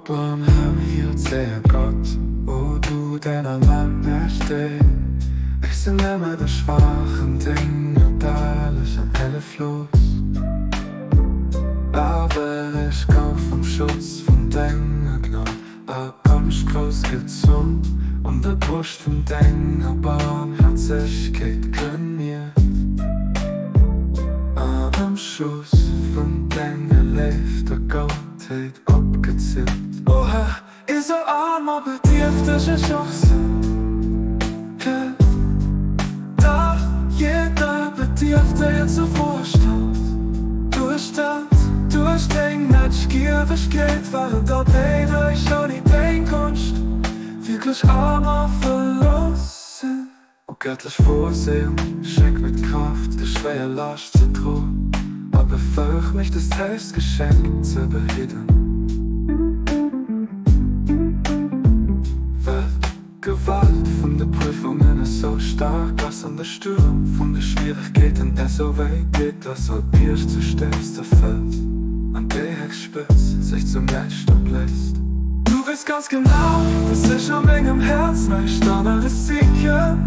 Barmherziger sehr Gott, wo du deiner Land erstehst. Ich sind immer der schwachen Dinge, da ist ein helle Fluss. Aber ich kauf vom Schutz von Dinge gnau, kommst groß gezogen und der Brust von Dinge Barmherzigkeit trainiert. Am Schuss von Dinge lebt der Gottheit abgezielt. Oh Herr, ihr so arm, aber tiefste Chance. Ja, da jeder bedürfte jetzt so vorsteht. Durch den Netschgierigkeit waren dort weder ich schon die Kleinkunst. Wirklich armer verlassen. Oh göttlich Vorsehung, schenk mit Kraft, der schwere Last zu drohen. Aber befeucht mich das Teilsgeschenk zu behindern. Gewalt von der Prüfungen ist so stark, dass an der Sturm von der Schwierigkeiten so weit geht, dass halt Bier zu stärkster fällt. An der Heckspitze sich zum Nest ablässt. Du weißt ganz genau, dass ich am engem Herz nicht alles sicher.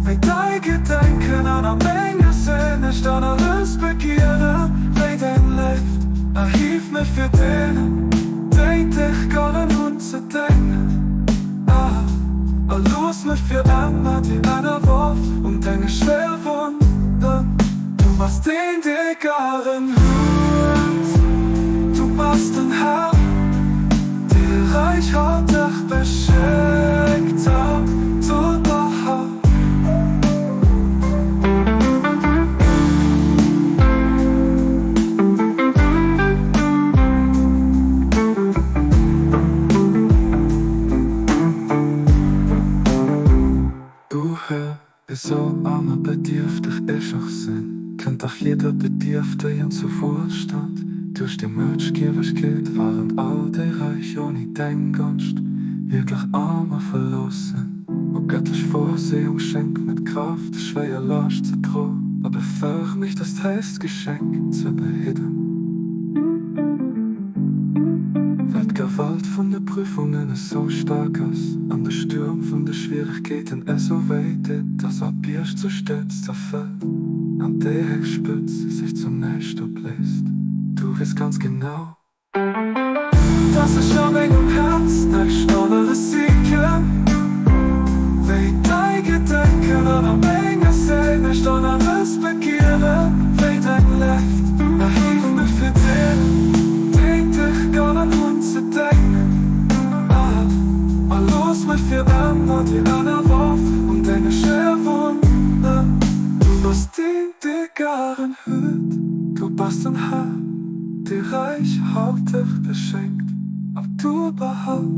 Weil dein Gedenken an der Menge sind, nicht alles begierde. Weil dein Licht erhielt mich für den dich gar nicht zu denken. Los mit für immer die einer Wurf und deine Schwerwunden. Du machst den dickeren Hut. Du machst den Herr, der Reich hat dich beschenkt hat, so behauptet. So arme bedürftig ich auch sind, kennt auch jeder Bedürfte ihren Zuvorstand. Durch die Menschgierigkeit waren all die Reich ohne Denkgunst wirklich armer verlassen. Und göttlich Vorsehung schenkt mit Kraft schwer Last zu drohen, aber befeucht mich das Teilsgeschenk zu behindern. Gewalt von der Prüfungen ist so stark, als an der Sturm von der Schwierigkeiten so weitet, dass ab erst zu stürzt zerfällt, an der Heckspitze sich zum Nest ablässt. Du weißt ganz genau, dass ich am engem Herz nicht alles sicher. Weil dein Gedenken an der Menge sehen, nicht alles begierde. Weil dein Licht erhielt mich für den dich gar nicht zu denken. Los mit für immer die einer Wurf und deine Schwerwunden. Du machst den dickeren Hut. Du bist ein Herr, der Reich hat dich beschenkt. Ob du behalt.